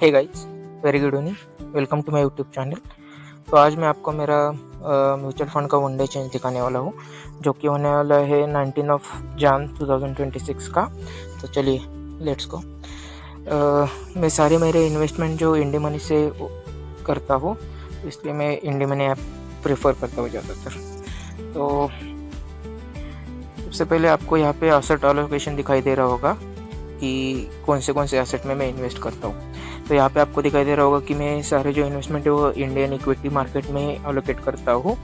Hey guys, very good evening. Welcome to my YouTube channel. तो आज मैं आपको मेरा म्यूचुअल फंड का वनडे चेंज दिखाने वाला हूँ, जो कि होने वाला है 19 ऑफ जान 2026 का। तो चलिए लेट्स गो। मैं सारे मेरे इन्वेस्टमेंट जो इंडी मनी से करता हूँ, इसलिए मैं इंडी मनी ऐप प्रेफर करता हूँ ज़्यादातर। तो सबसे पहले आपको यहाँ पे एसेट एलोकेशन दिखाई दे रहा होगा कि कौन से एसेट में मैं इन्वेस्ट करता हूँ। तो यहाँ पे आपको दिखाई दे रहा होगा कि मैं सारे जो इन्वेस्टमेंट है वो इंडियन इक्विटी मार्केट में एलोकेट करता हूँ।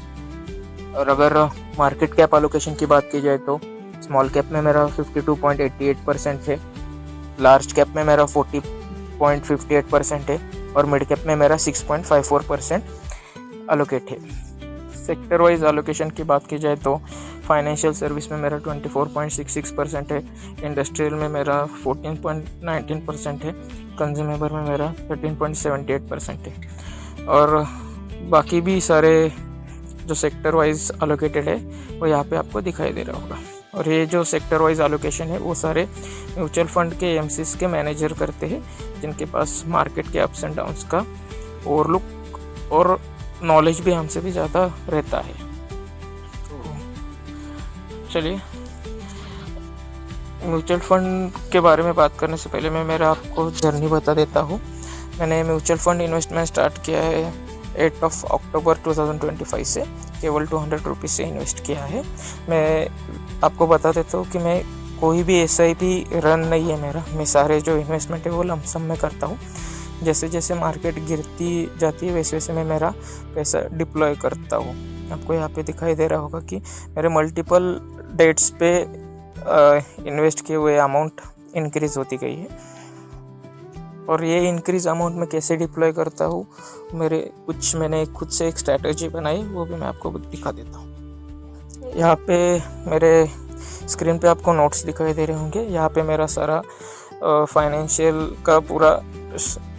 और अगर मार्केट कैप एलोकेशन की बात की जाए तो स्मॉल कैप में मेरा 52.88% है, लार्ज कैप में मेरा 40.58% है और मिड कैप में मेरा 6.54% एलोकेट है। सेक्टर वाइज एलोकेशन की बात की जाए तो फाइनेंशियल सर्विस में मेरा 24.66% है, इंडस्ट्रियल में मेरा 14.19% है, कंज्यूमेबल में मेरा 13.78% है और बाकी भी सारे जो सेक्टर वाइज एलोकेटेड है वो यहाँ पे आपको दिखाई दे रहा होगा। और ये जो सेक्टर वाइज एलोकेशन है वो सारे म्यूचुअल फंड के एमसीज के मैनेजर करते हैं, जिनके पास मार्केट के अप्स एंड डाउन्स का ओवरलुक और नॉलेज भी हमसे भी ज़्यादा रहता है। तो चलिए, म्यूचुअल फंड के बारे में बात करने से पहले मैं मेरा आपको जर्नी बता देता हूँ। मैंने म्यूचुअल फंड इन्वेस्टमेंट स्टार्ट किया है 8 ऑफ अक्टूबर 2025 से, केवल 200 रुपीज़ से इन्वेस्ट किया है। मैं आपको बता देता हूँ कि मैं कोई भी SIP रन नहीं है मेरा, मैं सारे जो इन्वेस्टमेंट है वो लमसम में करता हूँ। जैसे जैसे मार्केट गिरती जाती है वैसे वैसे मैं मेरा पैसा डिप्लॉय करता हूँ। आपको यहाँ पे दिखाई दे रहा होगा कि मेरे मल्टीपल डेट्स पे इन्वेस्ट किए हुए अमाउंट इंक्रीज़ होती गई है। और ये इंक्रीज अमाउंट में कैसे डिप्लॉय करता हूँ, मैंने खुद से एक स्ट्रैटेजी बनाई, वो भी मैं आपको दिखा देता हूँ। यहाँ पे मेरे स्क्रीन पे आपको नोट्स दिखाई दे रहे होंगे। यहाँ पे मेरा सारा फाइनेंशियल का पूरा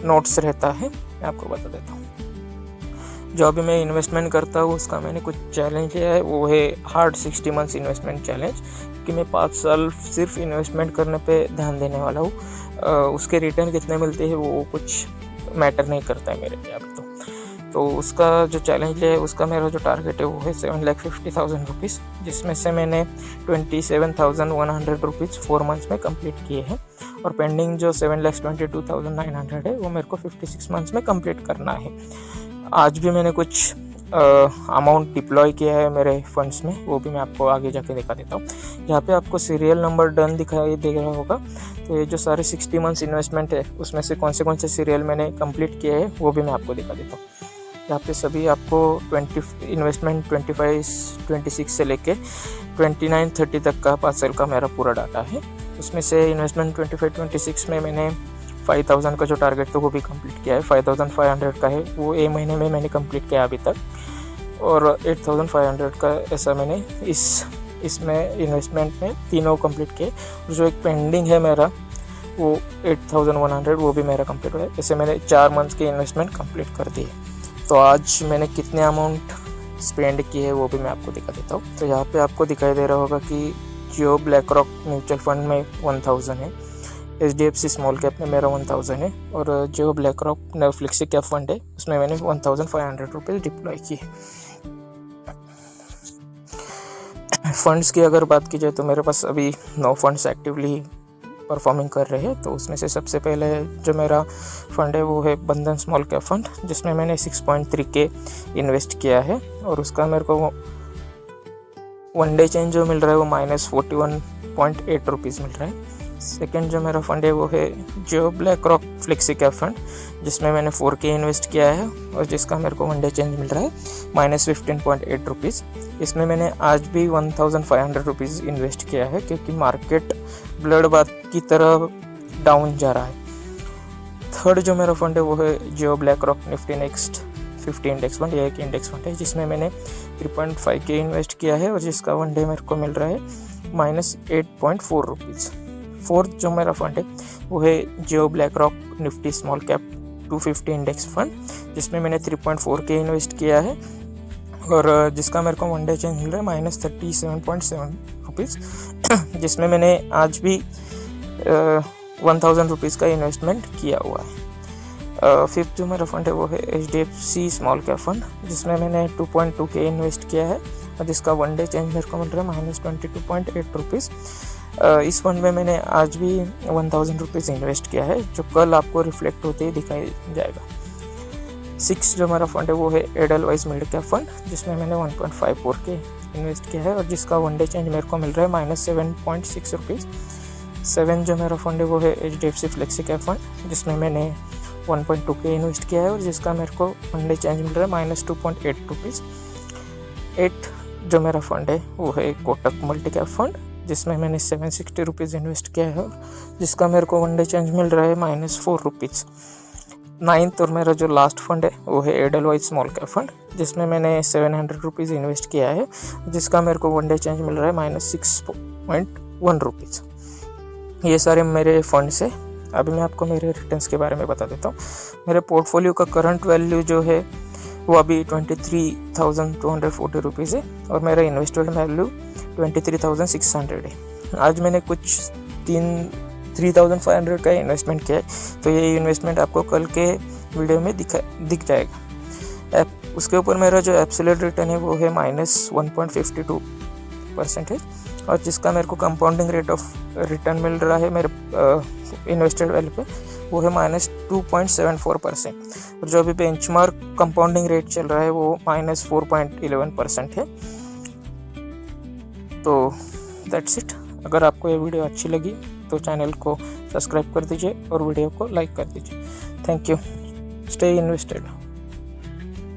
नोट्स रहता है। मैं आपको बता देता हूँ, जो अभी मैं इन्वेस्टमेंट करता हूँ उसका मैंने कुछ चैलेंज लिया है, वो है हार्ड 60 मंथ्स इन्वेस्टमेंट चैलेंज, कि मैं 5 साल सिर्फ इन्वेस्टमेंट करने पे ध्यान देने वाला हूँ। उसके रिटर्न कितने मिलते हैं वो कुछ मैटर नहीं करता है मेरे लिए अभी तो उसका जो चैलेंज लिया है उसका मेरा जो टारगेट है वो है 7,50,000 रुपीज़, जिसमें से मैंने 27,100 रुपीज़ 4 मंथ्स में कंप्लीट किए हैं और पेंडिंग जो 7,22,900 है वो मेरे को 56 मंथ्स में कंप्लीट करना है। आज भी मैंने कुछ अमाउंट डिप्लॉय किया है मेरे फंड्स में, वो भी मैं आपको आगे जाके दिखा देता हूँ। यहाँ पे आपको सीरियल नंबर डन दिखाई दे रहा होगा। तो ये जो सारे 60 मंथ्स इन्वेस्टमेंट है उसमें से कौन से सीरियल मैंने कंप्लीट किए हैं वो भी मैं आपको दिखा देता हूँ। यहाँ पे सभी आपको 25-26 से लेके 29-30 तक का 5 साल का मेरा पूरा डाटा है। उसमें से इन्वेस्टमेंट 25-26 में मैंने 5,000 का जो टारगेट था वो भी कंप्लीट किया है। 5,500 का है वो एक महीने में मैंने कंप्लीट किया अभी तक, और 8,500 का ऐसा मैंने इसमें इन्वेस्टमेंट में तीनों कंप्लीट किए। जो एक पेंडिंग है मेरा वो 8,100 वो भी मेरा कंप्लीट हुआ है। ऐसे मैंने 4 मंथ्स के इन्वेस्टमेंट कंप्लीट कर दिए। तो आज मैंने कितने अमाउंट स्पेंड किए है वो भी मैं आपको दिखा देता हूँ। तो यहाँ पे आपको दिखाई दे रहा होगा कि जियो ब्लैक रॉक म्यूचुअल फंड में 1,000 है, HDFC स्मॉल कैप में मेरा 1,000 है और जो black rock flexi cap fund है उसमें मैंने 1,500 रुपीज़ डिप्लॉय किए। फंड्स की अगर बात की जाए तो मेरे पास अभी 9 फंड्स एक्टिवली परफॉर्मिंग कर रहे हैं। तो उसमें से सबसे पहले जो मेरा फंड है वो है बंधन स्मॉल कैप फंड, जिसमें मैंने 6.3K इन्वेस्ट किया है और उसका मेरे को वनडे चेंज जो मिल रहा है वो -41.8 रुपीज़ मिल रहा है। सेकेंड जो मेरा फंड है वो है जो black rock flexi cap fund, जिसमें मैंने 4K इन्वेस्ट किया है और जिसका मेरे को वनडे चेंज मिल रहा है -15.8 रुपीज़। इसमें मैंने आज भी 1,500 रुपीज़ इन्वेस्ट किया है, क्योंकि मार्केट ब्लड बाथ की तरह डाउन जा रहा है। थर्ड जो मेरा फंड है वो है Jio BlackRock Nifty next 50 index fund. यह एक इंडेक्स फंड है जिसमें मैंने 3.5K इन्वेस्ट किया है और जिसका वनडे मेरे को मिल रहा है -8.4 रुपीज़। फोर्थ जो मेरा फंड है वो है Jio BlackRock Nifty small cap 250 index fund, जिसमें मैंने 3.4K इन्वेस्ट किया है और जिसका मेरे को वनडे चेंज मिल रहा है -37.7 रुपीज़, जिसमें मैंने आज भी 1,000 रुपीज़ का इन्वेस्टमेंट किया हुआ है। फिफ्थ जो मेरा फंड है वो है HDFC स्मॉल कैप फंड, जिसमें मैंने 2.2K इन्वेस्ट किया है और जिसका वन डे चेंज मेरे को मिल रहा है -22.8 रुपीज़। इस फंड में मैंने आज भी 1000 रुपीज़ इन्वेस्ट किया है, जो कल आपको रिफ्लेक्ट होते ही दिखाई जाएगा। सिक्स जो मेरा फंड है वो है एडलवाइज मिड कैप फंड, जिसमें मैंने 1.54K इन्वेस्ट किया है और जिसका वन डे चेंज मेरे को मिल रहा है -7.6 रुपीज़। सेवन जो मेरा फंड है वो है HDFC फ्लेक्सी कैप फंड, जिसमें मैंने 1.2K इन्वेस्ट किया है और जिसका मेरे को वन डे चेंज मिल रहा है -2.8 रुपीज़। एट जो मेरा फंड है वो है कोटक मल्टी कैप फंड, जिसमें मैंने 760 रुपीज़ इन्वेस्ट किया है और जिसका मेरे को वन डे चेंज मिल रहा है -4 रुपीज़। नाइन्थ और मेरा जो लास्ट फंड है वो है एडलवाइज स्मॉल कैप फंड, जिसमें मैंने 700 रुपीज़ इन्वेस्ट किया है, जिसका मेरे को वन डे चेंज मिल रहा है -6.1 रुपीज़। ये सारे मेरे फंड्स है। अभी मैं आपको मेरे रिटर्न्स के बारे में बता देता हूँ। मेरे पोर्टफोलियो का करंट वैल्यू जो है वो अभी 23,240 रुपीज़ है और मेरा इन्वेस्टमेंट वैल्यू 23,600 है। आज मैंने कुछ 3,500 का इन्वेस्टमेंट किया है, तो ये इन्वेस्टमेंट आपको कल के वीडियो में दिख जाएगा। उसके ऊपर मेरा जो एब्सोल्यूट रिटर्न है वो है -1.52% है और जिसका मेरे को कंपाउंडिंग रेट ऑफ रिटर्न मिल रहा है मेरे इन्वेस्टेड वैल्यू पे वो है -2.74%। और जो अभी बेंचमार्क कंपाउंडिंग रेट चल रहा है वो -4.11% है। तो दैट्स इट। अगर आपको ये वीडियो अच्छी लगी तो चैनल को सब्सक्राइब कर दीजिए और वीडियो को लाइक कर दीजिए। Thank you. Stay invested.